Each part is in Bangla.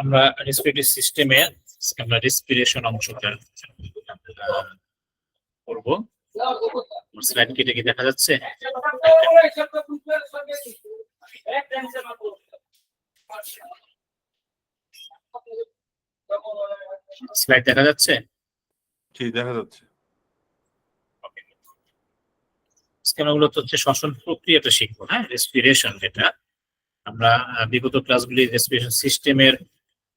আমরা রেসপিরেটরি সিস্টেমে আমরা রেসপিরেশন অংশটা করব। স্লাইড কেটে কি দেখা যাচ্ছে? স্লাইড দেখা যাচ্ছে? জি, দেখা যাচ্ছে। মূলত হচ্ছে শ্বসন প্রক্রিয়াটা শিখবো। হ্যাঁ, রেসপিরেশন, যেটা আমরা বিগত ক্লাসগুলি রেসপিরেশন সিস্টেমের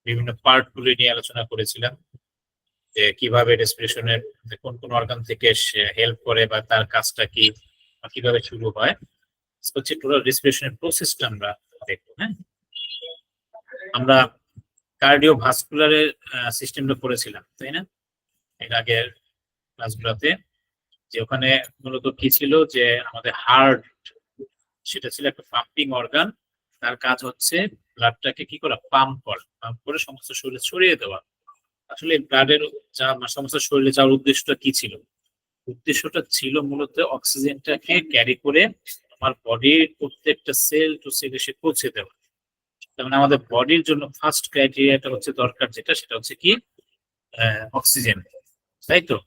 বিভিন্ন পার্ট গুলি নিয়ে আলোচনা করেছিলাম, যে কিভাবে রেসপিরেশনের কোন কোন অর্গান থেকে হেল্প করে বা তার কাজটা কি, কিভাবে শুরু হয়, হচ্ছে টোটাল রেসপিরেশনের প্রসেসটা আমরা দেখবো। হ্যাঁ, আমরা কার্ডিওভাস্কুলারের সিস্টেমটা পড়েছিলাম, তাই না, এর আগের ক্লাসগুলোতে, যে ওখানে মূলত কি ছিল, যে আমাদের হার্ট সেটা ছিল একটা পাম্পিং অর্গান। তার কাজ হচ্ছে ব্লাডটাকে কি করা, পাম্প করে সমস্ত শরীরে ছড়িয়ে দেওয়া। আসলে ব্লাডের সমস্ত শরীরে যাওয়ার উদ্দেশ্যটা কি ছিল? উদ্দেশ্যটা ছিল মূলত অক্সিজেনটাকে ক্যারি করে আমার বডির প্রত্যেকটা সেল টু সেল এসে পৌঁছে দেওয়া। তার মানে আমাদের বডির জন্য ফার্স্ট ক্রাইটেরিয়াটা হচ্ছে দরকার, যেটা সেটা হচ্ছে কি, অক্সিজেন, তাই তো?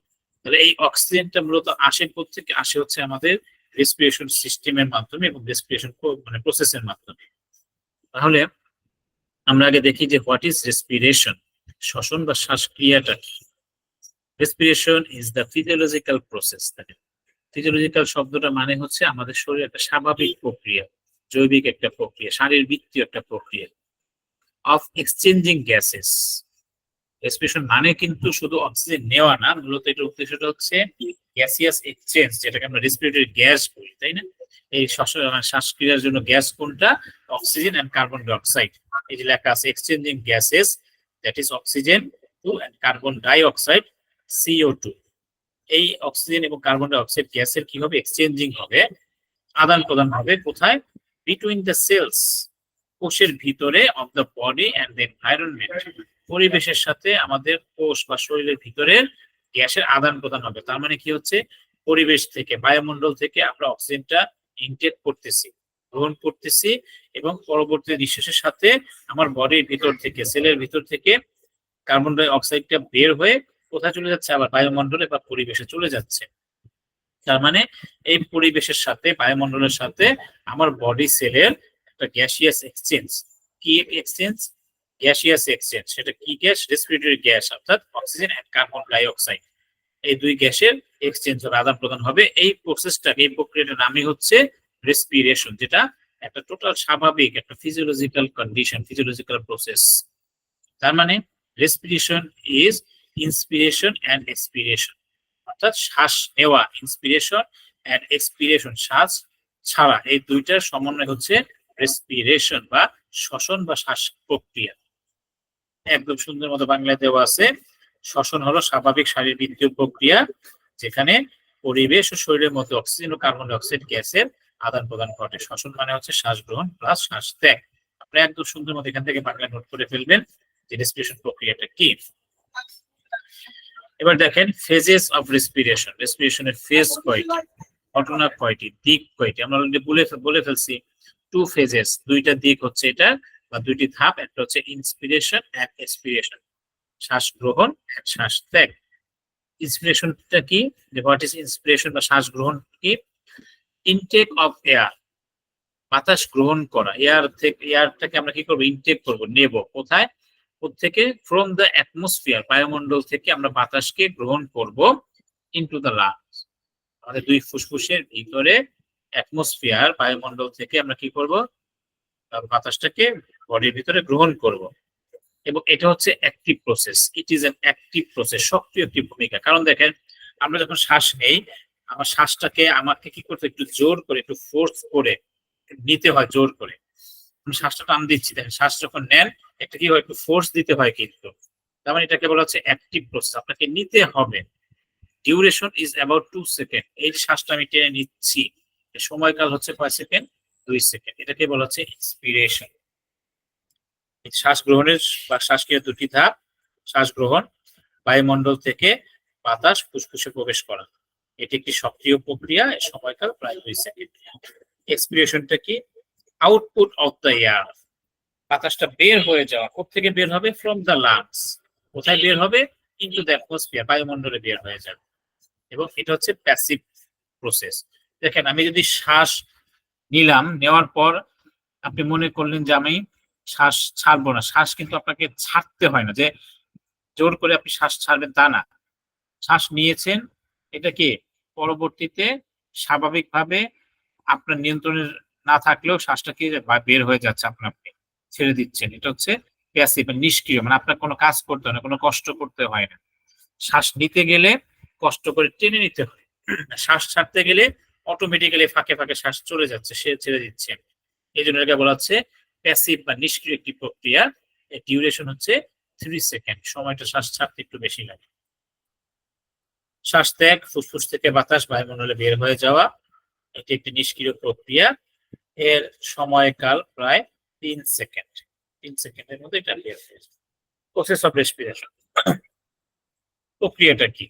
তাহলে এই অক্সিজেনটা মূলত আসে থেকে আসে হচ্ছে আমাদের রেসপিরেশন সিস্টেমের মাধ্যমে এবং রেসপিরেশন মানে প্রসেসের মাধ্যমে। তাহলে আমরা আগে দেখি যে হোয়াট ইজ রেসপিরেশন, শ্বসন বা শ্বাসক্রিয়াটা কি। Respiration is the physiological process. Physiological শব্দটা মানে হচ্ছে আমাদের শরীরে একটা স্বাভাবিক প্রক্রিয়া, জৈবিক একটা প্রক্রিয়া, শারীরবৃত্তীয় একটা প্রক্রিয়া অফ এক্সচেঞ্জিং গ্যাসেস। রেসপিরেশন মানে কিন্তু শুধু অক্সিজেন নেওয়া না, মূলত এটার উদ্দেশ্যটা হচ্ছে গ্যাসিয়াস এক্সচেঞ্জ, যেটাকে আমরা রেসপিরেটরি গ্যাস বলি, তাই না? এই শ্বাসক্রিয়ার জন্য গ্যাস কোনটা? Oxygen and carbon dioxide. এই যে লেখা আছে exchanging gases, that is oxygen two and carbon dioxide, CO2। এই অক্সিজেন এবং কার্বন ডাই অক্সাইড গ্যাসের কি হবে? এক্সচেঞ্জিং হবে, আদান প্রদান হবে। কোথায়? বিটুইন দ্য সেলস, কোষের ভিতরে, of the body and the environment, পরিবেশের সাথে আমাদের কোষ বা শরীরের ভিতরে গ্যাসের আদান প্রদান হবে। তার মানে কি হচ্ছে, পরিবেশ থেকে, বায়ুমণ্ডল থেকে আমরা অক্সিজেনটা ইনটেক করতেছি, গ্রহণ করতেছি, এবং পরবর্তী নিঃশ্বাসের সাথে আমার বডির ভিতর থেকে, সেলের ভিতর থেকে কার্বন ডাই অক্সাইডটা বের হয়ে কোথায় চলে যাচ্ছে? আবার বায়ুমণ্ডলে বা পরিবেশে চলে যাচ্ছে। তার মানে এই পরিবেশের সাথে, বায়ুমণ্ডলের সাথে আমার বডি সেলের একটা গ্যাসিয়াস এক্সচেঞ্জ। কি এক্সচেঞ্জ? Gaseous exchange. সেটা কি গ্যাস? রেসপিরেটরি গ্যাস, অর্থাৎ oxygen and carbon dioxide. এই দুই গ্যাসের এক্সচেঞ্জ হবে, আদান প্রদান হবে। এই প্রসেসটাকে, এই প্রক্রিয়াটার নামই হচ্ছে রেসপিরেশন, যেটা একটা টোটাল স্বাভাবিক একটা ফিজিওলজিক্যাল কন্ডিশন, ফিজিওলজিক্যাল প্রসেস। তার মানে respiration is inspiration and expiration, অর্থাৎ শ্বাস নেওয়া, ইন্সপিরেশন এন্ড এক্সপিরেশন, শ্বাস ছাড়া, এই দুইটার সমন্বয় হচ্ছে রেসপিরেশন বা শ্বসন বা শ্বাস প্রক্রিয়া। একদম সুন্দর মতো বাংলায় দেওয়া আছে, শ্বসন হলো স্বাভাবিক শারীরবৃত্তীয় প্রক্রিয়া, যেখানে পরিবেশ ও শরীরের মধ্যে অক্সিজেন ও কার্বন ডাই অক্সাইড গ্যাসের আদান প্রদান ঘটে। শ্বসন মানে হচ্ছে শ্বাস গ্রহণ প্লাস শ্বাস ত্যাগ। আপনি একদম সুন্দর মতো এখান থেকে বাংলা নোট করে ফেলবেন যে রেসপিরেশন প্রক্রিয়াটা কি। এবার দেখেন ফেজেস অফ রেসপিরেশন। রেসপিরেশনের ফেজ কয়টি, ঘটনা কয়টি, দিক কয়টি? আমরা অলরেডি বলে ফেলছি, টু ফেজেস, দুইটা দিক হচ্ছে এটা, বা দুইটি ধাপ। একটা হচ্ছে ইন্সপিরেশন এন্ড এক্সপিরেশন, শ্বাস গ্রহণ এন্ড শ্বাস ত্যাগ। ইন্সপিরেশনটা কি, যে হোয়াট ইজ ইন্সপিরেশন বা শ্বাস গ্রহণ কি? ইনটেক অফ এয়ার, বাতাস গ্রহণ করা। এয়ারটাকে আমরা কি করবো? ইনটেক করবো, নেব। কোথায়? থেকে? ফ্রম দ্য অ্যাটমসফিয়ার, বায়ুমণ্ডল থেকে আমরা বাতাসকে গ্রহণ করব ইনটু দ্য লাংস। আমাদের দুই ফুসফুসের ভিতরে অ্যাটমসফিয়ার, বায়ুমণ্ডল থেকে আমরা কি করব? বাতাসটাকে বডির ভিতরে গ্রহণ করব। এবং এটা হচ্ছে active process, it is an active process, সক্রিয় একটি ভূমিকা। কারণ দেখেন, আমরা যখন শ্বাস নেই, আমার শ্বাসটাকে আমাকে কি করতে, একটু জোর করে, একটু ফোর্স করে নিতে হয়, জোর করে। আমি শ্বাসটা টান দিচ্ছি, দেখেন শ্বাস যখন নেন, একটা কি হয়, একটু ফোর্স দিতে হয় কিন্তু। তার মানে এটাকে বলা হচ্ছে অ্যাক্টিভ প্রসেস, আপনাকে নিতে হবে। Duration is about 2 second. এই শ্বাসটা আমি টেনে নিচ্ছি, সময়কাল হচ্ছে কয় সেকেন্ড? 2 সেকেন্ড। এটাকে বলা হচ্ছে ইন্সপিরেশন। শ্বাস গ্রহণের বা শ্বাসক্রিয়ার দুটি ধাপ, শ্বাস গ্রহণ, বায়ুমণ্ডল থেকে বাতাস ফুসফুসে প্রবেশ করা, এটি একটি সক্রিয় প্রক্রিয়া, এর সময়কাল প্রায় 2 সেকেন্ড। এক্সপিরেশনটা কি? আউটপুট অফ দ্য এয়ার, বাতাসটা বের হয়ে যাওয়া। কোত্থেকে বের হবে? From the lungs. কোথায় বের হবে? ইনটু দ্য অ্যাটমসফিয়ার, বায়ুমণ্ডলে বের হয়ে যাবে। এবং এটা হচ্ছে প্যাসিভ প্রসেস। দেখেন, আমি যদি শ্বাস নিলাম, নেওয়ার পর আপনি মনে করলেন যে আমি শ্বাস ছাড়বো না, শ্বাস কিন্তু আপনাকে ছাড়তে হয় না যে জোর করে আপনি শ্বাস ছাড়বেন তা না। শ্বাস নিয়েছেন, এটা কি পরবর্তীতে স্বাভাবিকভাবে আপনার নিয়ন্ত্রণের না থাকলেও শ্বাসটা কি বের হয়ে যাচ্ছে, আপনি ছেড়ে দিচ্ছেন। এটা হচ্ছে প্যাসিভ, নিষ্ক্রিয়, মানে আপনার কোনো কাজ করতে হয় না, কোনো কষ্ট করতে হয় না। শ্বাস নিতে গেলে কষ্ট করে টেনে নিতে হয়, শ্বাস ছাড়তে গেলে অটোমেটিক্যালি ফাঁকে ফাঁকে শ্বাস চলে যাচ্ছে, সে ছেড়ে দিচ্ছে। এই জন্য এটাকে বলা হচ্ছে প্যাসিভ বা নিষ্ক্রিয় একটি প্রক্রিয়া। এর ডিউরেশন হচ্ছে 3 সেকেন্ড, সময়টা শ্বাস ছাড়তে একটু বেশি লাগে। শ্বাস ত্যাগ, ফুসফুস থেকে বাতাস বায়ুমণ্ডলে বের হয়ে যাওয়া, এটি একটি নিষ্ক্রিয় প্রক্রিয়া, এর সময়কাল প্রায় 3 সেকেন্ড। 3 সেকেন্ডের মধ্যে এটা বের হয়ে যায়। প্রসেস অফ রেসপিরেশন, প্রক্রিয়াটা কি?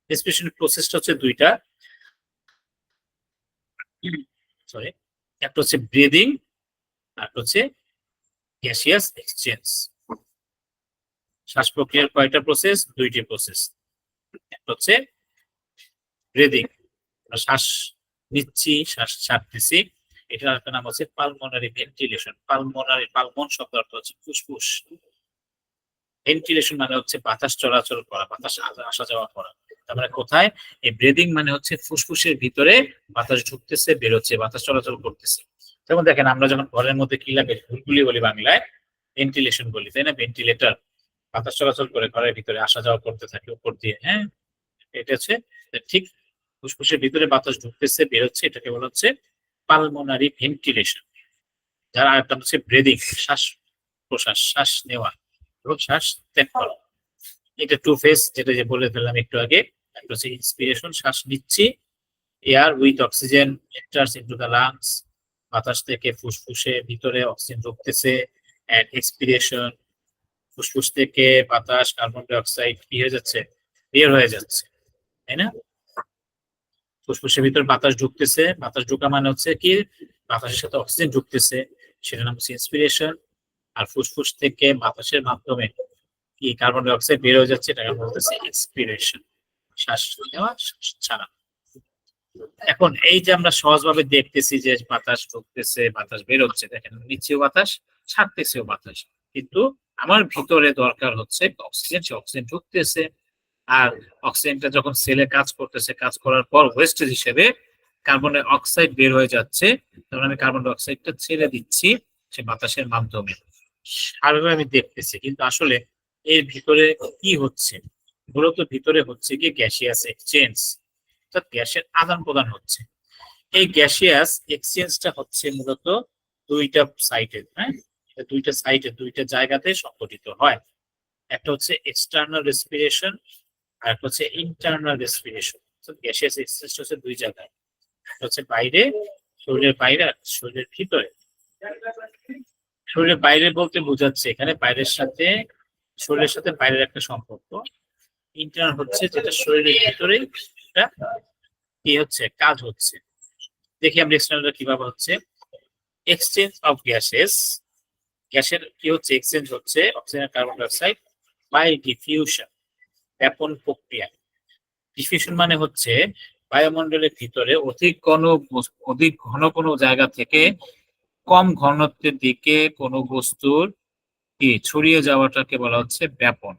রেসপিরেশন প্রসেসটা হচ্ছে দুইটা, সরি, একটা হচ্ছে ব্রিদিং আর হচ্ছে গ্যাসিয়াস এক্সচেঞ্জ। শ্বাস প্রক্রিয়ার কয়টা প্রসেস? দুইটি প্রসেস। একটা হচ্ছে ব্রিদিং, শ্বাস নিচ্ছি, শ্বাস ছাড়তেছি, এটার একটা নাম হচ্ছে পালমোনারি ভেন্টিলেশন। পালমোনারি, পালমন শব্দ অর্থ হচ্ছে ফুসফুস, ভেন্টিলেশন মানে হচ্ছে বাতাস চলাচল করা, বাতাস আসা যাওয়া করা। তার মানে কোথায়? এই ব্রিদিং মানে হচ্ছে ফুসফুসের ভিতরে বাতাস ঢুকতেছে, বেরোচ্ছে, বাতাস চলাচল করতেছে। যেমন দেখেন, আমরা যখন ঘরের মধ্যে কি লাগে, ঘুলঘুলি বলি বাংলায়, ভেন্টিলেশন বলি, তাই না? ভেন্টিলেটর, বাতাস চলাচল করে ঘরের ভিতরে আসা যাওয়া করতে থাকে উপর দিয়ে, হ্যাঁ। এটা হচ্ছে ঠিক ফুসফুসের ভিতরে বাতাস ঢুকতেছে, বেরোচ্ছে, এটাকে বলা হচ্ছে পালমোনারি ভেন্টিলেশন। যার আরেকটা হচ্ছে ব্রিদিং, শ্বাস প্রশ্বাস, শ্বাস নেওয়া এবং শ্বাস ত্যাগ করা। এটা টু ফেজ, যেটা যে বলে ফেললাম একটু আগে। একটা হচ্ছে ইন্সপিরেশন, শ্বাস নিচ্ছি, air with oxygen enters into the lungs, বাতাস থেকে ফুসফুসে ভিতরে অক্সিজেন ঢুকতেছে। এন্ড এক্সপিরেশন, ফুসফুস থেকে বাতাস, কার্বন ডাই অক্সাইড কি হয়ে যাচ্ছে? বের হয়ে যাচ্ছে, তাই না? ফুসফুসের ভিতরে বাতাস ঢুকতেছে, বাতাস ঢোকা মানে হচ্ছে কি বাতাসের সাথে অক্সিজেন ঢুকতেছে, সেটা নাম হচ্ছে ইন্সপিরেশন। আর ফুসফুস থেকে বাতাসের মাধ্যমে কি কার্বন ডাই অক্সাইড বের হয়ে যাচ্ছে, এটাকে বলতেছে এক্সপিরেশন, শ্বাস নেওয়া, শ্বাস ছাড়া। এখন এই যে আমরা সহজভাবে দেখতেছি যে বাতাস ঢুকতেছে, বাতাস বের হচ্ছে, দেখেন নিচেও বাতাস, ছাড়তেছেও বাতাস, কিন্তু আমার ভিতরে দরকার হচ্ছে অক্সিজেন, সে অক্সিজেন ঢুকতেছে। আর অক্সিজেনটা যখন সেলে কাজ করতেছে, কাজ করার পর ওয়েস্টেজ হিসেবে কার্বন ডাই অক্সাইড বের হয়ে যাচ্ছে, তখন আমি কার্বন ডাই অক্সাইডটা ছেড়ে দিচ্ছি সে বাতাসের মাধ্যমে। স্বাভাবিক আমি দেখতেছি, কিন্তু আসলে এর ভিতরে কি হচ্ছে? মূলত ভিতরে হচ্ছে কি গ্যাসিয়াস এক্সচেঞ্জ, অর্থাৎ গ্যাসের আদান প্রদান হচ্ছে। এই গ্যাসিয়াস এক্সচেঞ্জটা হচ্ছে মূলত দুইটা সাইটে, হ্যাঁ, দুইটা সাইটে, দুইটা জায়গাতে সংঘটিত হয়। একটা হচ্ছে এক্সটার্নাল রেসপিরেশন আর একটা হচ্ছে ইন্টারনাল রেসপিরেশন। গ্যাসিয়াস এক্সচেঞ্জ হচ্ছে দুই জায়গায়, একটা হচ্ছে বাইরে, শরীরের বাইরে, আর শরীরের ভিতরে। শরীরের বাইরে বলতে বোঝাচ্ছে এখানে বাইরের সাথে, শরীরের সাথে বাইরের একটা সম্পর্ক। ইন্টারনাল হচ্ছে যেটা শরীরের ভিতরে একটা কি হচ্ছে, কাজ হচ্ছে। দেখি আমরা এক্সটার্নালটা কিভাবে হচ্ছে। এক্সচেঞ্জ অফ গ্যাসেস, গ্যাসের কি হচ্ছে? এক্সচেঞ্জ হচ্ছে oxygen, carbon dioxide by diffusion, ব্যাপন প্রক্রিয়া। ডিফিউশন মানে হচ্ছে বায়ুমণ্ডলের ভিতরে অধিক ঘন কোনো জায়গা থেকে কম ঘনত্বের দিকে কোনো বস্তুর কি ছড়িয়ে যাওয়াটাকে বলা হচ্ছে ব্যাপন।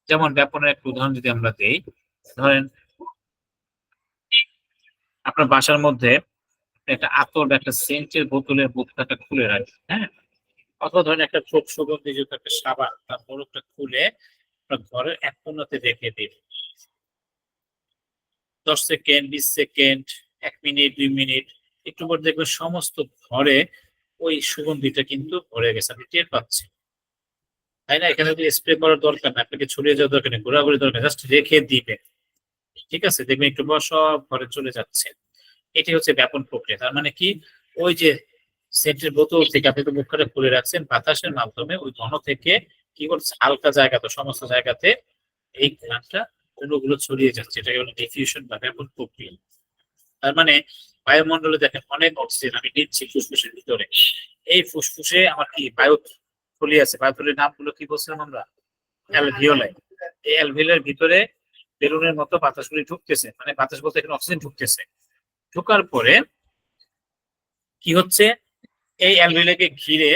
যেমন ব্যাপনের একটা উদাহরণ যদি আমরা দেই, ধরেন আপনার বাসার মধ্যে একটা আতর বা একটা সেন্টের বোতলের মুখটাকে খুলে রাখবেন, হ্যাঁ, অথবা ধরেন একটা খুব সুগন্ধিযুক্ত একটা সাবান, তার মোড়কটা খুলে আপনার ঘরের এক কোণাতে রেখে দিন। 10 সেকেন্ড, 20 সেকেন্ড, 1 মিনিট, 2 মিনিট, একটু পর দেখবেন সমস্ত ঘরে ওই সুগন্ধিটা কিন্তু ভরে গেছে, আপনি টের পাচ্ছেন, তাই না? এখানে যদি স্প্রে করার দরকার না, আপনাকে ছড়িয়ে যাওয়ার দরকার নেই, ঘোরাঘুরি দরকার, জাস্ট রেখে দিবেন, ঠিক আছে? দেখবেন একটু পর সব ঘরে চলে যাচ্ছে। এটি হচ্ছে ব্যাপন প্রক্রিয়া। তার মানে কি, ওই যে সেন্টের বোতল থেকে আপনি তো মুখটা খুলে রাখছেন, বাতাসের মাধ্যমে ওই ঘন থেকে কি করছে, হালকা জায়গা তো সমস্ত জায়গাতে এই ঘ্রাণটা অণুগুলো ছড়িয়ে যাচ্ছে, এটাকে বলে ডিফিউশন বা ব্যাপন প্রক্রিয়া। তার মানে বায়ুমণ্ডলে দেখেন অনেক অক্সিজেন আমি নিচ্ছি ফুসফুসের ভিতরে, এই ফুসফুসে আমার কি বায়ুথলি আছে, বায়ুথলির নামগুলো কি বলছিলাম আমরা, অ্যালভিওলাই। এই অ্যালভিওলার ভিতরে বেলুনের মতো বাতাসগুলি ঢুকতেছে, মানে বাতাস বলতে এখানে অক্সিজেন ঢুকতেছে। ঢোকার পরে কি হচ্ছে, এই অ্যালভিওলাকে ঘিরে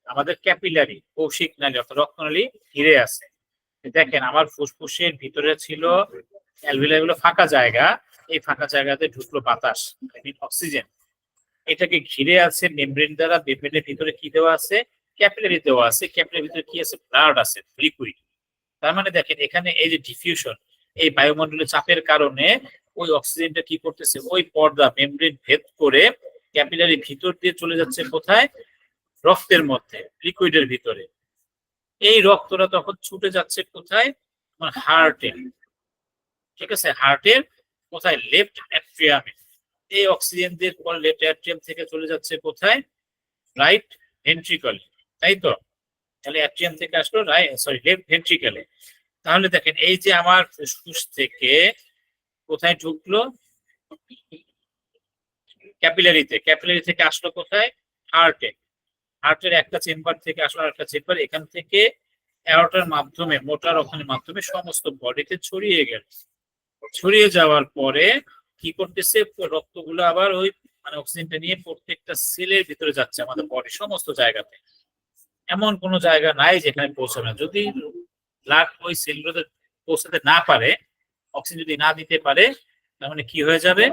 আমাদের ক্যাপিলারি কৌশিক নালী অর্থাৎ রক্তনালী ঘিরে আছে। দেখেন আমার ফুসফুসের ভিতরে ছিল অ্যালভিওলাই গুলো ফাঁকা জায়গা, এই ফাঁকা জায়গাতে ঢুকলো বাতাস অক্সিজেন, এটাকে ঘিরে আছে মেমব্রেন দ্বারা। মেমব্রেনের ভিতরে কি দেওয়া আছে, ক্যাপিলারি দেওয়া আছে, ক্যাপিলারির ভিতরে কি আছে, ব্লাড আছে, লিকুইড। তার মানে দেখেন এখানে এই যে ডিফিউশন, এই বায়ুমণ্ডলের চাপের কারণে ওই অক্সিজেনটা কি করতেছে, ওই পর্দা মেমব্রেন ভেদ করে ক্যাপিলারি ভিতর দিয়ে চলে যাচ্ছে কোথায়, রক্তের মধ্যে, লিকুইডের ভিতরে। এই রক্তটা তখন ছুটে যাচ্ছে কোথায়, আমার হার্টে, ঠিক আছে, হার্টের কোথায়, লেফট অ্যাট্রিয়ামে। এই অক্সিজেন দিয়ে পরে লেফট অ্যাট্রিয়াম থেকে চলে যাচ্ছে কোথায়, রাইট ভেন্ট্রিকলে, তাই তো। তাহলে অ্যাট্রিয়াম থেকে আসলো লেফট ভেন্ট্রিকলে। তাহলে দেখেন এই যে আমার ফুসফুস থেকে কোথায় ঢুকলো, ক্যাপিলারিতে, ক্যাপিলারি থেকে আসলো কোথায়, হার্টে, হার্টের একটা চেম্বার থেকে আসলো আরেকটা চেম্বার, এখান থেকে অ্যারোটার মাধ্যমে, মোটা রক্তের মাধ্যমে সমস্ত বডিতে ছড়িয়ে গেল। ছড়িয়ে যাওয়ার পরে কি করতেছে, রক্তগুলো আবার ওই মানে অক্সিজেনটা নিয়ে প্রত্যেকটা সেলের ভিতরে যাচ্ছে আমাদের বডি সমস্ত জায়গাতে। এমন কোনো জায়গা নাই যেখানে পৌঁছাবে না। যদি ব্লাড ওই সেলগুলোতে পৌঁছাতে না পারে, অক্সিজেন যদি না দিতে পারে, তার মানে কি হয়ে যাবে,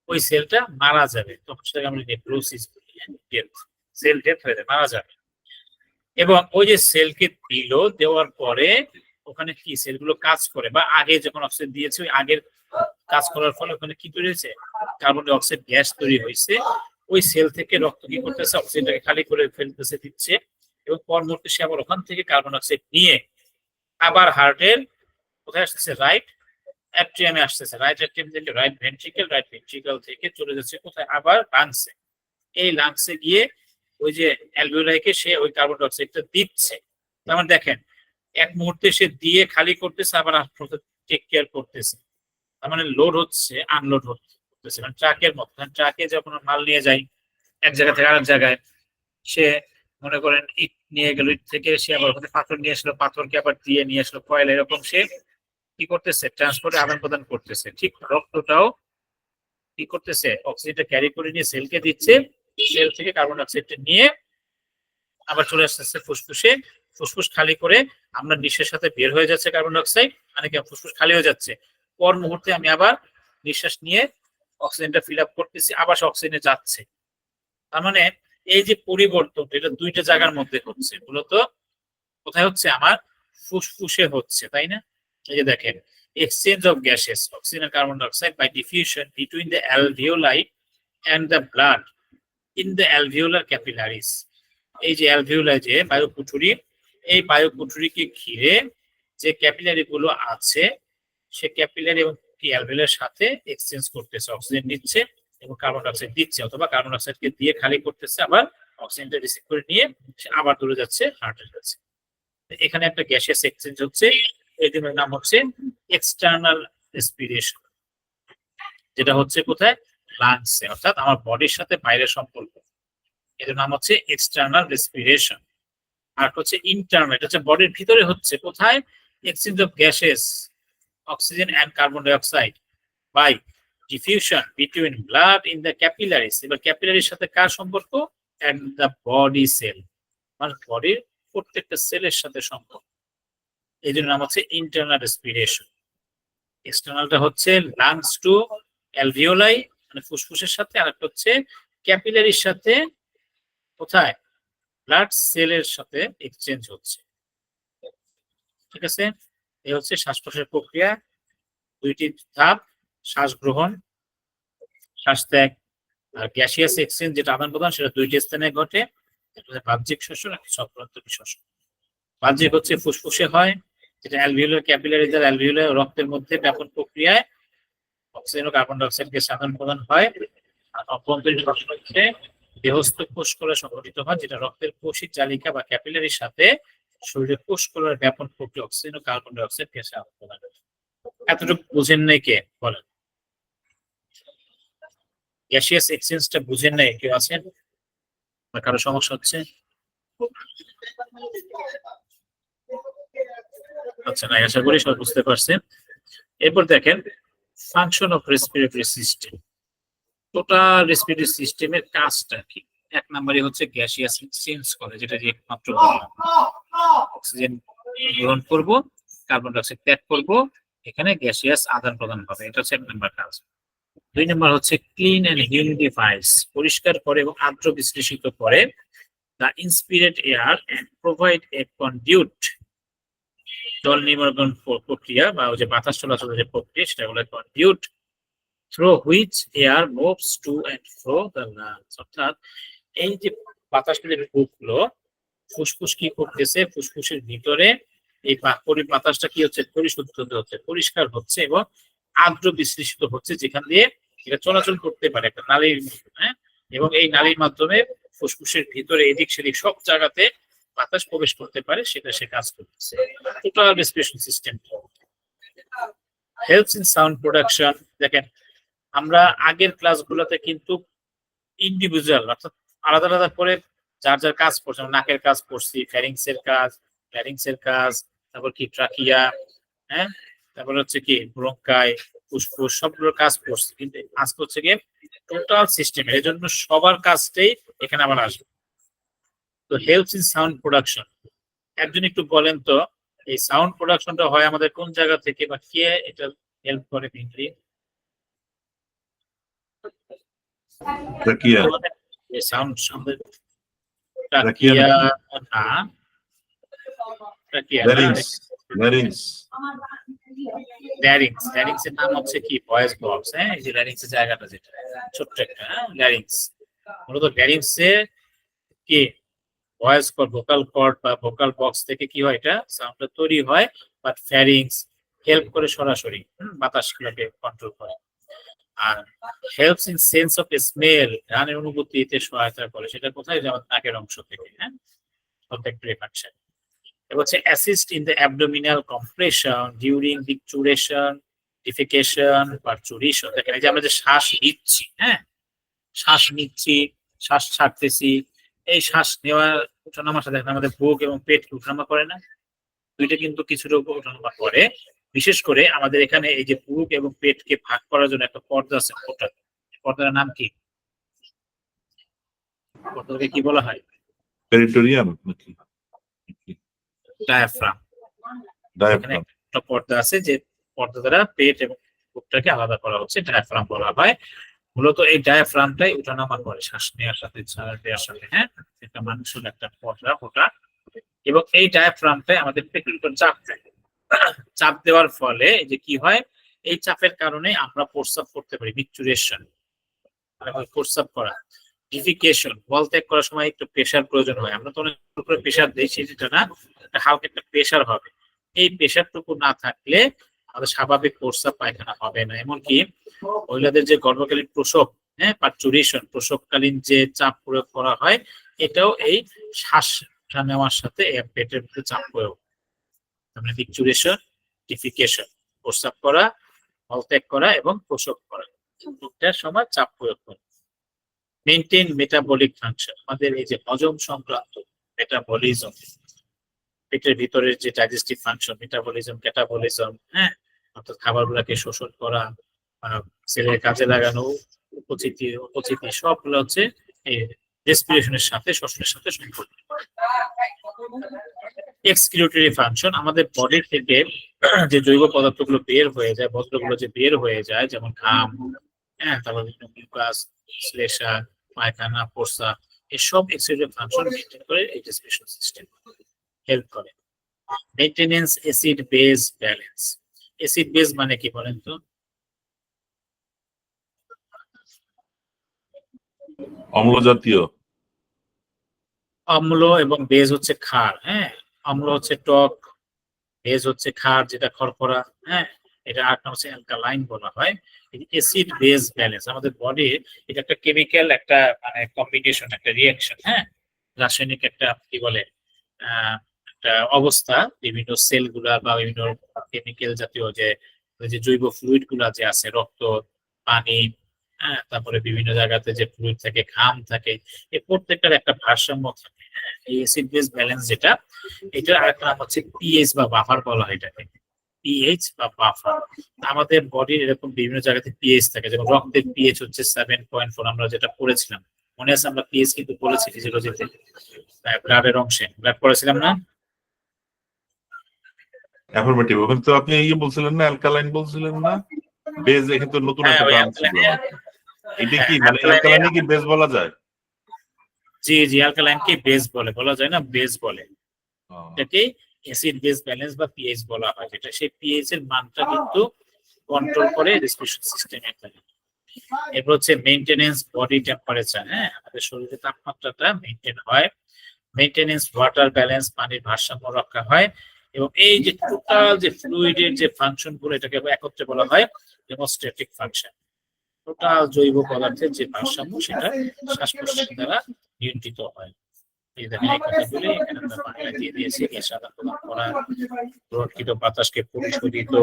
ওই সেলটা মারা যাবে, তখন সেটাকে আমরা নেক্রোসিস বলি, ডেথ, সেল ডেথ হয়ে যাবে, মারা যাবে। এবং ওই যে সেলকে দিল, দেওয়ার পরে ওখানে কি সেলগুলো কাজ করে, বা আগে যখন অক্সিজেন দিয়েছে ওই আগের কাজ করার ফলে ওখানে কি তৈরি হয়েছে, কার্বন ডাই অক্সাইড গ্যাস তৈরি হয়েছে। ওই সেল থেকে রক্ত কি করতেছে, অক্সিজেনটাকে খালি করে ফেলতেছে, দিচ্ছে, এবং পরবর্তী সে আবার ওখান থেকে কার্বন ডাইঅক্সাইড নিয়ে আবার হার্টের কোথায় আসতেছে, রাইট অ্যাট্রিয়ামে আসতেছে, রাইট অ্যাট্রিয়াম থেকে রাইট ভেন্ট্রিকল, রাইট ভেন্ট্রিকল থেকে চলে যাচ্ছে কোথায়, আবার লাংসে। এই লাংসে গিয়ে ওই যে অ্যালভিওলাইকে সে ওই কার্বন ডাই অক্সাইডটা দিচ্ছে। তার মানে দেখেন এক মুহূর্তে সে দিয়ে খালি করতেছে, আবার টেক কেয়ার করতেছে। তার মানে লোড হচ্ছে, আনলোড করতেছে, মানে ট্রাকের মতো। ট্রাকে যখন মাল নিয়ে যায় এক জায়গা থেকে আরেক জায়গায়, সে মনে করেন ইট নিয়ে গেল, ইট থেকে সে আবার ওখানে পাথর নিয়ে আসলো, পাথরকে আবার দিয়ে নিয়ে আসলো কয়লা, এরকম সে কি করতেছে, ট্রান্সপোর্টে আদান প্রদান করতেছে। ঠিক রক্তটাও কি করতেছে, অক্সিজেনটা ক্যারি করে নিয়ে সেলকে দিচ্ছে, সেল থেকে কার্বন ডাইঅক্সাইডটা নিয়ে আবার চলে আসতেছে ফুসফুসে, ফুসফুস খালি করে আমরা নিঃশ্বাসের সাথে বের হয়ে যাচ্ছে কার্বন ডাইঅক্সাইড, মানে কি ফুসফুস খালি হয়ে যাচ্ছে। পর মুহূর্তে আমি আবার নিঃশ্বাস নিয়ে অক্সিজেনটা ফিল আপ করতেছি, আবার অক্সিজেনে যাচ্ছে। তার মানে এই যে পরিবর্তন, এটা দুইটা জায়গার মধ্যে হচ্ছে, মূলত কোথায় হচ্ছে, আমার ফুসফুসে হচ্ছে, তাই না। এই যে দেখেন, exchange of gases, oxygen and carbon dioxide by diffusion between the alveoli and the blood in the alveolar capillaries. এই যে অ্যালভিওলাই যে বায়ুকুঠুরি, এই বায়ুকুঠুরিকে ঘিরে যে ক্যাপিলারি গুলো আছে, সে ক্যাপিলারি এবং অ্যালভিওলার সাথে এক্সচেঞ্জ করতেছে, অক্সিজেন নিচ্ছে এবং কার্বন ডাইঅক্সাইড দিচ্ছে, অথবা কার্বন ডাইঅক্সাইডকে দিয়ে খালি করতেছে, আবার অক্সিজেনটা রিসিভ করে নিয়ে সে আবার দূরে যাচ্ছে হার্টের কাছে। এখানে একটা গ্যাসিয়াস এক্সচেঞ্জ হচ্ছে, এটির নাম হচ্ছে এক্সটার্নাল রেসপিরেশন, যেটা হচ্ছে কোথায়, লাংসে, অর্থাৎ আমার বডির সাথে বাইরের সম্পর্ক, এর নাম হচ্ছে এক্সটার্নাল রেসপিরেশন। আর হচ্ছে ইন্টারনাল, এটা হচ্ছে বডির ভিতরে হচ্ছে, কোথায়, exchange of gases, oxygen and carbon dioxide by diffusion between blood in the capillaries. এবার ক্যাপিলারির সাথে কার সম্পর্ক, এন্ড দ্য বডি সেল, মানে বডির প্রত্যেকটা সেলের সাথে সম্পর্ক, এই জন্য নাম হচ্ছে ইন্টারনাল রেসপিরেশন। এক্সটার্নালটা হচ্ছে লাংস টু অ্যালভিওলাই, মানে ফুসফুসের সাথে, আর একটা হচ্ছে ক্যাপিলারির সাথে, কোথায়, ব্লাড সেলের সাথে এক্সচেঞ্জ হচ্ছে। ঠিক আছে, এই হচ্ছে শ্বাস প্রশ্বাসের প্রক্রিয়া, দুইটি ধাপ, শ্বাস গ্রহণ, শ্বাস ত্যাগ, আর গ্যাসিয়াস এক্সচেঞ্জ যেটা আদান প্রদান, সেটা দুইটি স্থানে ঘটে, একটা বাহ্যিক শ্বসন, একটা অভ্যন্তরীণ শ্বসন। বাহ্যিক হচ্ছে ফুসফুসে হয়, যেটা অ্যালভিওলার ক্যাপিলারি দ্বারা অ্যালভিওলার রক্তের মধ্যে ব্যাপন প্রক্রিয়ায় অক্সিজেন ও কার্বন ডাইঅক্সাইড গ্যাস আদান প্রদান হয়। আর অভ্যন্তরীণ শ্বসন হচ্ছে দেহস্থ কোষ কলা সংঘটিত হয়, যেটা রক্তের কোষিক জালিকা বা ক্যাপিলারির সাথে শরীরে কোষ করার ব্যাপন প্রক্রিয়া অক্সিজেন ও কার্বন ডাই অক্সাইড গ্যাসে আদান প্রদান। এতটুকু বুঝেন নাই কে বলেন? গ্যাসিয়াস এক্সচেঞ্জটা বুঝেন নাই কেউ আছেন বা কারো সমস্যা হচ্ছে? আচ্ছা, না, আশা করি সব বুঝতে পারছেন। এরপর দেখেন function of respiratory system. Total respiratory সিস্টেমের কাজটা কি? এক নম্বরে হচ্ছে গ্যাসিয়াস এক্সচেঞ্জ করে, যেটা যে একমাত্র বললাম। অক্সিজেন গ্রহণ করব, কার্বন ডাই অক্সাইড ত্যাগ করব, এখানে গ্যাসিয়াস আদান প্রদান হবে, এটা হচ্ছে এক নম্বর কাজ। দুই নম্বর হচ্ছে ক্লিন এন্ড হিউমিডিফাইস, পরিষ্কার করে এবং আর্দ্র বিশ্লেষিত করে the inspirate air and provide a conduit, জল নির্গমন প্রক্রিয়া বা ওই যে বাতাস চলাচলের যে প্রক্রিয়া সেটা বলে conduit, through which air moves to and fro the lungs। অর্থাৎ এই যে বাতাসগুলো ঢুকলো, ফুসফুস কি করতেছে, ফুসফুসের ভিতরে এই বাতাসটা কি হচ্ছে, পরিশুদ্ধ হচ্ছে, পরিষ্কার হচ্ছে এবং আর্দ্র বিশ্লেষিত হচ্ছে, যেখান দিয়ে এটা চলাচল করতে পারে একটা নালীর মাধ্যমে। এবং এই নালীর মাধ্যমে ফুসফুসের ভিতরে এদিক সেদিক সব জায়গাতে বাতাস প্রবেশ করতে পারে, সেটা সে কাজ করতেছে। Total respiration system. Helps in sound production. দেখেন আমরা আগের ক্লাসগুলোতে কিন্তু ইন্ডিভিজুয়াল অর্থাৎ আলাদা আলাদা করে যার যার কাজ করছে, নাকের কাজ করছি, ফ্যারিংসের কাজ, তারপর কি ট্রাকিয়া, হ্যাঁ, তারপর হচ্ছে কি ব্রঙ্কাই, ফুসফুস, সবগুলোর কাজ করছি। কিন্তু আজকে হচ্ছে কি টোটাল সিস্টেমের, এই জন্য সবার কাজটাই এখানে আবার আসবে। তো হেল্পস ইন সাউন্ড প্রোডাকশন, একজন একটু বলেন তো এই সাউন্ড প্রোডাকশনটা হয় আমাদের কোন জায়গা থেকে বা কে এটা হেল্প করে মেইনলি? ট্রাকিয়া। সাউন্ড আমাদের ট্রাকিয়া ট্রাকিয়া নাকি? না, ট্রাকিয়া না, ল্যারিংস। ল্যারিংস। ল্যারিংস এর নাম হচ্ছে কি ভয়েস বক্স। হ্যাঁ, এই যে ল্যারিংস এর জায়গাটা যেটা ছোট্ট একটা, ল্যারিংস। মূলত ল্যারিংস এ কি ভয়েস কর্ড, ভোকাল কর্ড বা ভোকাল বক্স থেকে কি হয় এটা সাউন্ডটা তৈরি হয়। বাট ফ্যারিংস হেল্প করে সরাসরি বাতাসগুলোকে কন্ট্রোল করে। আর helps in sense of smell, ঘ্রাণের অনুভূতিতে সহায়তা করে। সেটা কোথায়? যেমন নাকের অংশ থেকে। হ্যাঁ, olfactory function। এটা হচ্ছে assist in the abdominal compression during micturition, defecation, parturition. দেখেন এই যে আমরা যে শ্বাস নিচ্ছি, হ্যাঁ, শ্বাস নিচ্ছি, শ্বাস ছাড়তেছি, এই শ্বাস নেওয়ার ওঠানামার সাথে আমাদের বুক এবং পেট ওঠানামা করে না? দুইটা কিন্তু কিছুটা ওঠানামা করে। বিশেষ করে আমাদের এখানে এই যে বুক এবং পেটকে ভাগ করার জন্য একটা পর্দা আছে, পর্দার নাম কি? পর্দাকে কি বলা হয়? পেরিটোরিয়াম নাকি? ডায়াফ্রাম। এখানে ডায়াফ্রাম। একটা পর্দা আছে, যে পর্দা দ্বারা পেট এবং বুকটাকে আলাদা করা হচ্ছে, ডায়াফ্রাম বলা হয়। মূলত এই ডায়াফ্রামটাই উঠানামা করে শ্বাস নেওয়ার সাথে, ছাড়া দেওয়ার সাথে। হ্যাঁ, একটা মানুষের একটা পর্দা ওটা, এবং এই ডায়াফ্রামটাই আমাদের পেটের উপর চাপ দেয়। চাপ দেওয়ার ফলে যে কি হয়, এই চাপের কারণে আমরা প্রস্রাব করতে পারি, মিকচুরেশন, প্রস্রাব করা। ডিফিকেশন, মল ত্যাগ করার সময় একটু প্রেসার প্রয়োজন হয়, আমরা তো অনেক করে প্রেসার দিই, সেটা না, একটা হালকা একটা প্রেসার হবে। এই প্রেসারটুকু না থাকলে আমাদের স্বাভাবিক প্রস্রাব পায়খানা হবে না। এমনকি মহিলাদের যে গর্ভকালীন প্রসব, হ্যাঁ, পারচুরেশন, প্রসবকালীন যে চাপ প্রয়োগ করা হয়, এটাও এই শ্বাস নেওয়ার সাথে পেটের মধ্যে চাপ প্রয়োগ, মানে ডিকচুরেশন, ডিফিকেশন, প্রস্রাব করা, মলত্যাগ করা এবং প্রসব করা, দুটার সময় চাপ প্রয়োগ করা। মেইনটেইন মেটাবলিক ফাংশন, আমাদের এই যে হজম সংক্রান্ত মেটাবলিজম, পেটের ভিতরের যে ডাইজেস্টিভ ফাংশন, মেটাবলিজম, ক্যাটাবলিজম, হ্যাঁ, অর্থাৎ খাবারগুলোকে শোষণ করা, সেলের কাজে লাগানো, উপচিতি সবগুলো হচ্ছে এই রেসপিরেশনের সাথে, শ্বসনের সাথে সম্পর্কিত। এক্সক্রিউটরি ফাংশন, আমাদের বডি থেকে যে জৈব পদার্থগুলো বের হয়ে যায়, বস্তুগুলো যে বের হয়ে যায়, যেমন ঘাম, হ্যাঁ, তারপর মিউকাস, শ্লেষ্মা, পায়খানা, প্রস্রাব, এসব এক্সক্রিউটরি ফাংশন মেইনটেইন করে এই রেসপিরেশন সিস্টেম হেল্প করে। Maintenance acid base balance. Acid base মানে কি বলেন তো? অম্ল জাতীয়। অম্ল এবং বেজ হচ্ছে ক্ষার। হ্যাঁ, অম্ল হচ্ছে টক, বেজ হচ্ছে ক্ষার যেটা খরখরা। হ্যাঁ, এটা আর নাম হচ্ছে অ্যালকালাইন বলা হয়। অ্যাসিড বেস ব্যালেন্স আমাদের বডির, এটা একটা কেমিক্যাল, একটা মানে কম্বিনেশন, একটা রিয়াকশন। হ্যাঁ, রাসায়নিক একটা কি বলে একটা অবস্থা, বিভিন্ন সেল গুলা বা বিভিন্ন কেমিক্যাল জাতীয় যে যে জৈব ফ্লুইড গুলা যে আছে, রক্ত, পানি, হ্যাঁ, তারপরে বিভিন্ন জায়গাতে যে ফ্লুইড থাকে, ঘাম থাকে, এই প্রত্যেকটার একটা ভারসাম্য থাকে। হ্যাঁ, এই অ্যাসিড বেস ব্যালেন্স যেটা, এটার আরেকটা নাম হচ্ছে পিএইচ বা বাফার বলা হয় এটাকে, পিএইচ বা বাফার। আমাদের বডির এরকম বিভিন্ন জায়গাতে পিএইচ থাকে, যেমন রক্তের পিএইচ হচ্ছে 7.4, আমরা যেটা পড়েছিলাম মনে আছে, আমরা পিএইচ কিন্তু বলেছি ফিজিওলজিতে, ব্লাডের অংশে ব্লাড পড়েছিলাম না? অ্যাফার্মেটিভ। ওখানে তো আপনি ইয়ে বলছিলেন না, অ্যালকালাইন বলছিলেন না? বেজ, এখানে তো নতুন হ্যাঁ, একটা ওই টার্ম ছিল। অ্যালকালাইন। এটা হ্যাঁ, কি মানে অ্যালকালাইন, অ্যালকালাইনে কি বেজ বলা যায়? জি জি, অ্যালকালাইন কে বেস বলে, বলা যায় না, বেস বলে। আহ, এটাকে অ্যাসিড বেস ব্যালেন্স বা পিএইচ বলা হয়, যেটা সেই পিএইচ এর মানটা কিন্তু কন্ট্রোল করে রেসপিরেশন সিস্টেমে। এরপর হচ্ছে মেইনটেনেন্স বডি টেম্পারেচার, হ্যাঁ, আমাদের শরীরের তাপমাত্রাটা মেইনটেইন হয়। মেইনটেনেন্স ওয়াটার ব্যালেন্স, পানির ভারসাম্য রক্ষা হয়। এবং এই যে টোটাল যে ফ্লুইডের যে ফাংশন গুলো, এটাকে একত্রে বলা হয় হেমোস্ট্যাটিক ফাংশন। টোটাল জৈব পদার্থের যে ভারসাম্য, সেটা শ্বাস প্রশ্বাস দ্বারা নিয়ন্ত্রিত হয়। এই দেখেন, এই কথাগুলি এখানে আমরা বাংলায় দিয়ে দিয়েছি। গ্যাস আদান প্রদান করা, গ্রহণকৃত বাতাসকে পরিশোধিত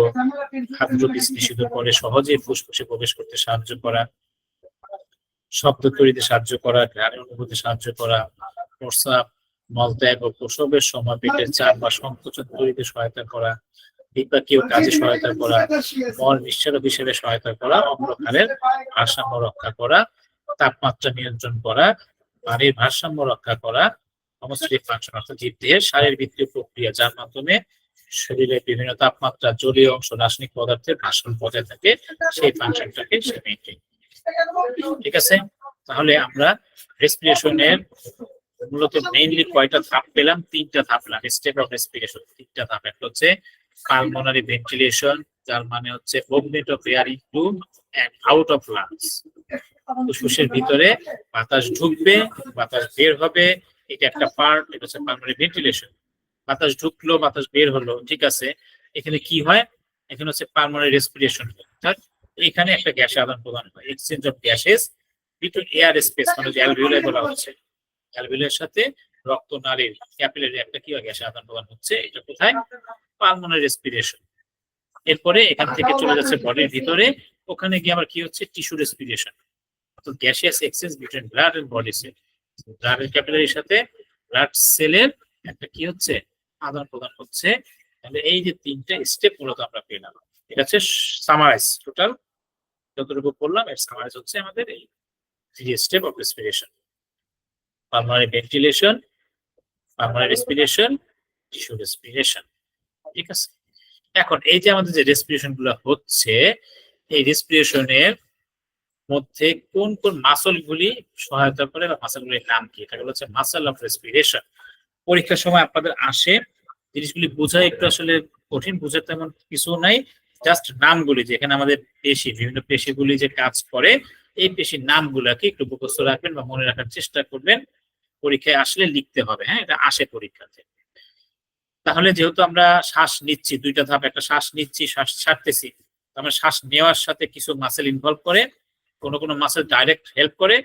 আর্দ্র বিশ্লেষিত করে সহজে ফুসফুসে প্রবেশ করতে সাহায্য করা, শব্দ তৈরিতে সাহায্য করা, ঘ্রাণের অনুভূতি সাহায্য করা, প্রস্রাব, মলত্যাগ ও প্রসবের সময় পেটের চাপ বা সংকোচন তৈরিতে সহায়তা করা, বিপাকীয় কাজে সহায়তা করা, মল নিঃসরণ হিসেবে সহায়তা করা, অম্লখালের ভারসাম্য রক্ষা করা, তাপমাত্রা নিয়ন্ত্রণ করা, পানির ভারসাম্য রক্ষা করা, হেমোস্ট্যাটিক ফাংশন অর্থাৎ জীবদেহের শারীরবৃত্তীয় প্রক্রিয়া, যার মাধ্যমে শরীরের বিভিন্ন তাপমাত্রা, জলীয় অংশ, রাসায়নিক পদার্থের ভারসাম্য বজায় থাকে, সেই ফাংশনটাকে সে মেনটেন। ঠিক আছে, তাহলে আমরা রেসপিরেশনের মূলত মেইনলি কয়টা ধাপ পেলাম? তিনটা ধাপ পেলাম, স্টেপ অফ রেসপিরেশন তিনটা ধাপ। একটা হচ্ছে পালমোনারি ভেন্টিলেশন, যার মানে হচ্ছে movement of air into and out of lungs, ফুসফুসের ভিতরে বাতাস ঢুকবে, বাতাস বের হবে, এটা একটা পার্ট, এটা হচ্ছে পালমোনারি ভেন্টিলেশন। বাতাস ঢুকলো, বাতাস বের হলো, ঠিক আছে, এখানে কি হয়? এখানে হচ্ছে পালমোনারি রেসপিরেশন, অর্থাৎ এখানে একটা গ্যাসের আদান প্রদান হয়, exchange of gases between air space, মানে যে অ্যালভিওলাই বলা হচ্ছে, অ্যালভিওলের সাথে রক্তনালীর ক্যাপিলারি একটা কি হয়, গ্যাসের আদান প্রদান হচ্ছে। এটা কোথায়? Pulmonary respiration. এরপরে এখান থেকে চলে যাচ্ছে বডির ভিতরে, ওখানে গিয়ে আবার কি হচ্ছে? টিস্যু রেসপিরেশন, অর্থাৎ gaseous exchange between blood and body cell, ব্লাডের ক্যাপিলারির সাথে ব্লাড সেলের একটা কি হচ্ছে? আদান প্রদান হচ্ছে। তাহলে এই যে তিনটা স্টেপ মূলত আমরা পেলাম, এটা হচ্ছে সামারাইজ, টোটাল যতটুকু পড়লাম এর সামারাইজ হচ্ছে আমাদের এই three step of respiration: pulmonary ventilation, pulmonary respiration, tissue respiration. ঠিক আছে, এখন এই যে আমাদের যে রেসপিরেশন গুলো হচ্ছে, এই রেসপিরেশনের মধ্যে কোন কোন মাসল গুলি সহায়তা করে বা মাসল গুলির নাম কি? এটা হচ্ছে মাসল অফ রেসপিরেশন। পরীক্ষার সময় আপনাদের আসে, জিনিসগুলি বোঝা একটু আসলে কঠিন, বোঝার তেমন কিছু নাই, জাস্ট নামগুলি, যেখানে আমাদের পেশি, বিভিন্ন পেশিগুলি যে কাজ করে, এই পেশির নামগুলাকে একটু মুখস্থ রাখবেন বা মনে রাখার চেষ্টা করবেন, পরীক্ষায় আসলে লিখতে হবে। হ্যাঁ, এটা আসে পরীক্ষাতে। তাহলে যেহেতু আমরা শ্বাস নিচ্ছি, দুইটা ধাপ, একটা শ্বাস নিচ্ছি, শ্বাস ছাড়তেছি, আমরা শ্বাস নেওয়ার সাথে কিছু মাসেল ইনভলভ করে, কোনো কোনো মাসেল ডাইরেক্ট হেল্প করে,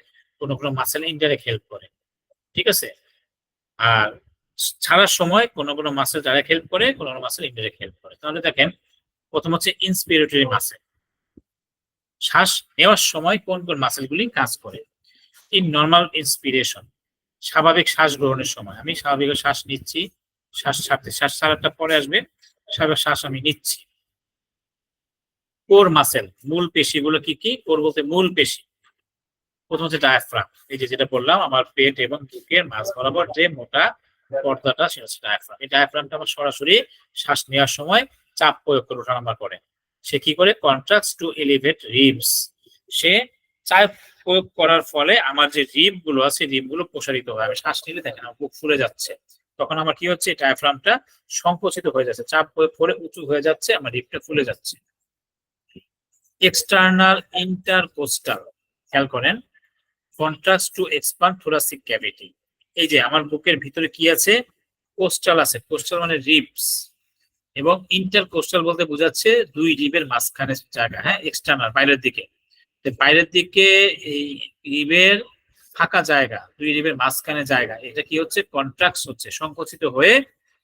কোনো কোনো মাসেল ইনডাইরেক্ট হেল্প করে। ঠিক আছে, আর ছাড়ার সময় কোনো কোনো মাসেল ডাইরেক্ট হেল্প করে, কোনো কোনো মাসেল ইনডাইরেক্ট হেল্প করে। তাহলে দেখেন, প্রথম হচ্ছে ইন্সপিরেটরি মাসেল, শ্বাস নেওয়ার সময় কোন কোন মাসেলগুলি কাজ করে। ইন নর্মাল ইন্সপিরেশন, স্বাভাবিক শ্বাস গ্রহণের সময় আমি স্বাভাবিক শ্বাস নিচ্ছি, শ্বাস ছাড়তে, শ্বাস ছাড়াটা পরে আসবে, স্বাভাবিক শ্বাস আমি নিচ্ছি। কোর মাসেল, মূল পেশিগুলো কি কি? কোর বলতে মূল পেশি, প্রথম হচ্ছে ডায়াফ্রাম, এই যে যেটা বললাম, আমার পেট এবং বুকের মাঝ বরাবর যে মোটা পর্দাটা, সেটা হচ্ছে ডায়াফ্রাম। এই ডায়াফ্রামটা আমার সরাসরি শ্বাস নেওয়ার সময় চাপ প্রয়োগ করে ওঠানামা করে। সে কি করে? কন্ট্রাক্টস টু এলিভেট রিবস, সে চাপ প্রয়োগ করার ফলে আমার যে রিব গুলো আছে, রিব গুলো প্রসারিত হয়। আমি শ্বাস নিলে দেখেন আমার বুক ফুলে যাচ্ছে, তখন আমার কি হচ্ছে? ডায়াফ্রামটা সংকুচিত হয়ে যাচ্ছে, চাপ প্রয়োগ করে উঁচু হয়ে যাচ্ছে, আমার রিবটা ফুলে যাচ্ছে। এক্সটার্নাল ইন্টারকোস্টাল, খেয়াল করেন, contracts to expand thoracic cavity, এই যে আমার বুকের ভিতরে কি আছে? কোস্টাল আছে, কোস্টাল মানে রিবস, এবং ইন্টারকোস্টাল বলতে বোঝাচ্ছে দুই রিবের মাঝখানে জায়গা। হ্যাঁ, এক্সটার্নাল বাইরের দিকে, বাইরের দিকে এই রিবের ফাঁকা জায়গা, দুই রিবের মাঝখানে জায়গা, এটা কি হচ্ছে? কন্ট্রাক্টস হচ্ছে, সংকুচিত হয়ে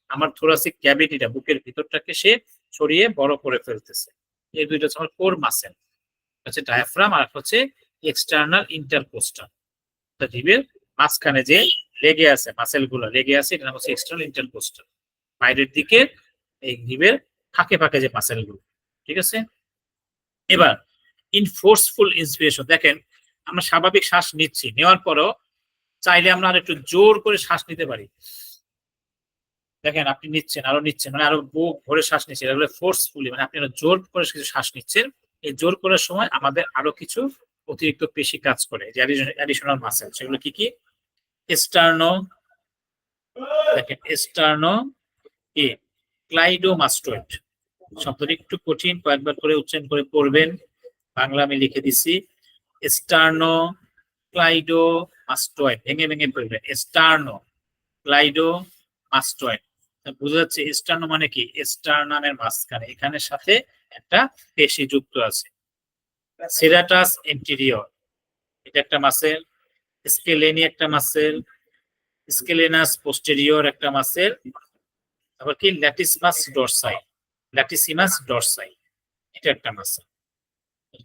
আমার থোরাসিক ক্যাভিটিটা, বুকের ভিতরটাকে সে সরিয়ে বড় করে ফেলতেছে। এই দুইটা হচ্ছে আমার কোর মাসেল, হচ্ছে ডায়াফ্রাম আর হচ্ছে এক্সটার্নাল ইন্টারকোস্টাল। রিবের মাঝখানে যে লেগে আছে মাসেল গুলো লেগে আছে, এটা হচ্ছে এক্সটার্নাল ইন্টারকোস্টাল। বাইরের দিকে এই রিবের ফাঁকে ফাঁকে যে মাসেল গুলো, ঠিক আছে। এবার ইন ফোর্সফুল ইন্সপিরেশন, দেখেন আমরা স্বাভাবিক শ্বাস নিচ্ছি, নেওয়ার পরও চাইলে আমরা আর একটু জোর করে শ্বাস নিতে পারি। দেখেন আপনি নিচ্ছেন, আরো নিচ্ছেন, মানে আরো বুক ভরে শ্বাস নিচ্ছেন, এগুলো ফোর্সফুলি, মানে আপনি আরো জোর করে কিছু শ্বাস নিচ্ছেন। এই জোর করার সময় আমাদের আরো কিছু অতিরিক্ত পেশি কাজ করে, যে অ্যাডিশনাল মাসেল। সেগুলো কি কি? স্টার্নো, দেখেন স্টার্নো কি ক্লাইডোমাস্টয়েড, শব্দটি একটু কঠিন, কয়েকবার করে উচ্চারণ করে পড়বেন। বাংলা আমি লিখে দিছি, স্টার্নো ক্লাইডোমাস্টয়েড, ভেঙে ভেঙে পড়বেন। স্টার্নো ক্লাইডোমাস্টয়েড, বোঝা যাচ্ছে স্টার্নো মানে কি? স্টার্নামের মাঝখানে, এখানের সাথে একটা পেশি যুক্ত আছে। সেরাটাস এন্টেরিয়র, এটা একটা মাসেল। স্কেলেনি একটা মাসেল। স্কেলেনাস পোস্টেরিয়র একটা মাসেল। তারপর কি? ল্যাটিসিমাস ডরসাই, ল্যাটিসিমাস ডরসাই, এটা একটা মাসেল।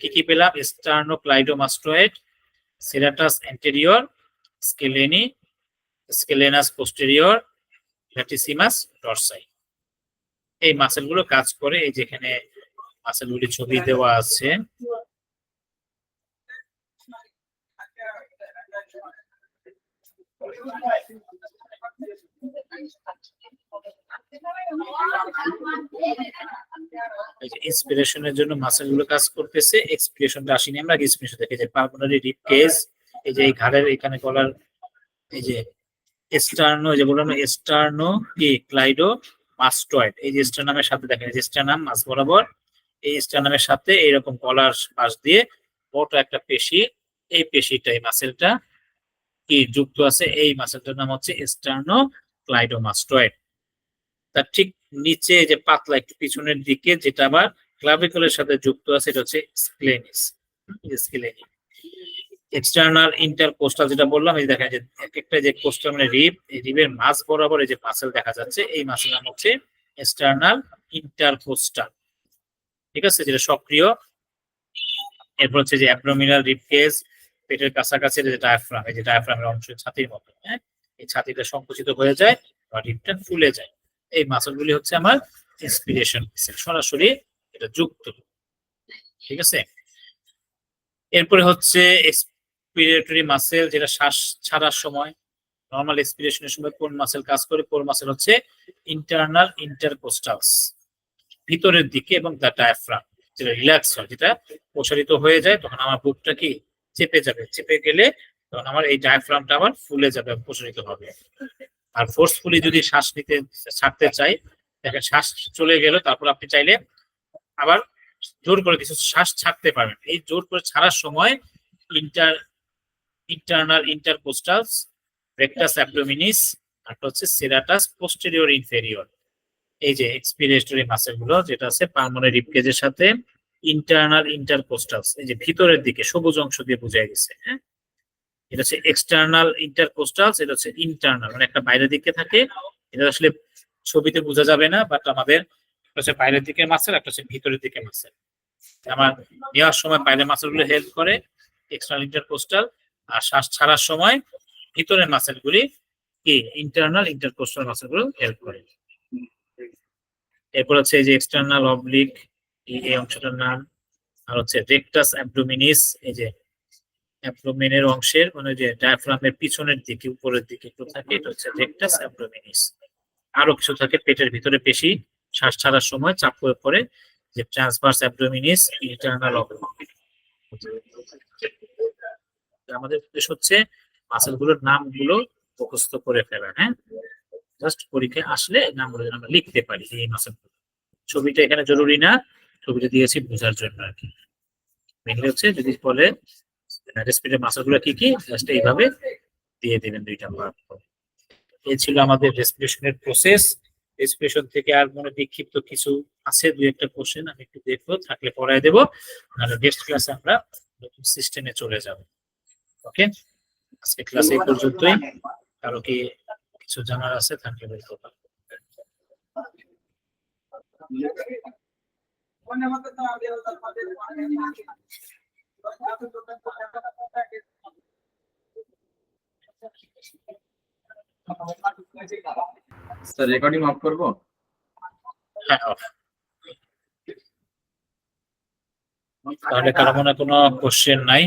কি কি পেলাম? স্টার্নোক্লাইডোমাস্টয়েড, সেরাটাস এন্টেরিয়র, স্কেলেনি, স্কেলেনাস পোস্টেরিয়র, ল্যাটিসিমাস ডরসাই। এই মাসেলগুলো কাজ করে, এই যেখানে মাসেলগুলি ছবি দেওয়া আছে। ইন্সপিরেশনের জন্য মাসেল গুলো কাজ করতেছে, এক্সপিরেশনটা আসেনি। আমরা এক্সপিরেশন দেখে যে পালমোনারি রিব কেজ, এই যে এই ঘাড়ের এখানে গলার এই যে স্টার্নো, এই যে বললাম স্টার্নো কি ক্লাইডো মাস্টয়েড, এই যে স্টার্নামের সাথে দেখেন, এই যে স্টার্নাম মাছ বরাবর, এই স্টার্নামের সাথে এইরকম গলার পাশ দিয়ে মোটা একটা পেশি, এই পেশিটা, এই মাসেলটা কি যুক্ত আছে, এই মাসেলটার নাম হচ্ছে স্টার্নো ক্লাইডোমাস্টয়েড। তার ঠিক নিচে যে পাতলা একটু পিছনের দিকে, যেটা আবার ক্লাভিকলের সাথে যুক্ত আছে, এটা হচ্ছে স্ক্লেনিস, স্কেলেনি। এক্সটার্নাল ইন্টারকোস্টাল যেটা বললাম, এই দেখেন যে এক একটা যে কোস্টাল মানে রিব, এই রিবের মাঝ বরাবর এই যে মাসেল দেখা যাচ্ছে, এই মাসেল নাম হচ্ছে এক্সটার্নাল ইন্টারকোস্টাল, ঠিক আছে, যেটা সক্রিয়। এরপর হচ্ছে যে অ্যাবডোমিনাল রিব কেজ, পেটের কাছাকাছি যে ডায়াফ্রাম, এই যে ডায়াফ্রামের অংশ ছাতির মতো, হ্যাঁ, এই ছাতিটা সংকুচিত হয়ে যায় বা রিবটা ফুলে যায়। এই মাসেলগুলি হচ্ছে আমার ইন্সপিরেশন মাসেল, সরাসরি এটা যুক্ত, ঠিক আছে। এরপরে হচ্ছে এক্সপিরেটরি মাসেল, যেটা শ্বাস ছাড়ার সময়, নর্মাল এক্সপিরেশনের সময় কোন মাসেল কাজ করে? কোর মাসেল হচ্ছে ইন্টারনাল ইন্টারকোস্টালস, ভিতরের দিকে, এবং দ্য ডায়াফ্রাম, যেটা রিল্যাক্স হয়, যেটা প্রসারিত হয়ে যায়, তখন আমার বুকটা কি চেপে যাবে, চেপে গেলে তখন আমার এই ডায়াফ্রামটা আবার ফুলে যাবে, প্রসারিত হবে। আর ফোর্সফুলি যদি শ্বাস নিতে ছাড়তে চাই, দেখেন শ্বাস চলে গেল, তারপর আপনি চাইলে আবার জোর করে কিছু শ্বাস ছাড়তে পারবেন। এই জোর করে ছাড়ার সময় ইন্টারনাল ইন্টারকোস্টালস, রেকটাস অ্যাবডোমিনিস, আর হচ্ছে সেরাটাস পোস্টেরিয়র ইনফেরিয়র, এই যে এক্সপিরেটরি মাসেল গুলো, যেটা আছে পালমোনারি রিব কেজের সাথে ইন্টারনাল ইন্টারকোস্টালস, এই যে ভিতরের দিকে সবুজ অংশ দিয়ে বোঝা গেছে, হ্যাঁ, এটা হচ্ছে এক্সটার্নাল ইন্টারকোস্টালস, এটা হচ্ছে ইন্টারনাল, মানে একটা বাইরের দিকে থাকে, এটা আসলে ছবিতে বোঝা যাবে না, বাট আমাদের একটা হচ্ছে বাইরের দিকে মাসেল, একটা হচ্ছে ভিতরের দিকে মাসেল। আমার নেওয়ার সময় বাইরের মাসেল গুলো হেল্প করে, এক্সটার্নাল ইন্টারকোস্টাল, আর শ্বাস ছাড়ার সময় ভিতরের মাসেল গুলি কি ইন্টারনাল ইন্টারকোস্টাল মাসেল গুলো হেল্প করে। এরপর হচ্ছে এই যে এক্সটার্নাল অবলিক, এই অংশটার নাম, আর হচ্ছে রেকটাস অ্যাবডোমিনিস, এই যে অ্যাবডোমেনের অংশের মানে যে ডায়াফ্রামের পিছনের দিকে উপরের দিকে একটু থাকে, এটা হচ্ছে রেকটাস অ্যাবডোমিনিস। আরো কিছু থাকে পেটের ভিতরে পেশি, শ্বাস ছাড়ার সময় চাপ প্রয়োগ করে, যে ট্রান্সভার্স অ্যাবডোমিনিস, ইন্টারনাল অবলিক। আমাদের উদ্দেশ্য হচ্ছে মাসেল গুলোর নামগুলো মুখস্থ করে ফেলা, হ্যাঁ, জাস্ট পরীক্ষায় আসলে নামগুলো আমরা লিখতে পারি। এই মাসেল ছবিটা এখানে জরুরি না, ছবিটা দিয়েছি বোঝার জন্য আর কি। মেনলি হচ্ছে যদি বলে রেসপিরেটরি মাসেল গুলো কি কি, জাস্ট এইভাবে দিয়ে দেবেন দুইটা পার্ট। এই ছিল আমাদের রেসপিরেশনের প্রসেস। রেসপিরেশন থেকে আর মনে বিক্ষিপ্ত কিছু আছে, দুই একটা কোশ্চেন আমি একটু দেখবো, থাকলে পড়ায় দেবো, নাহলে নেক্সট ক্লাসে আমরা নতুন সিস্টেমে চলে যাব। ওকে, আজকে ক্লাস এই পর্যন্তই। কারো কি কিছু জানার আছে থাকলে বলতে পারবো। স্যার রেকর্ডিং অফ করবো? হ্যাঁ, তাহলে কারো মনে কোনো কোশ্চেন নাই?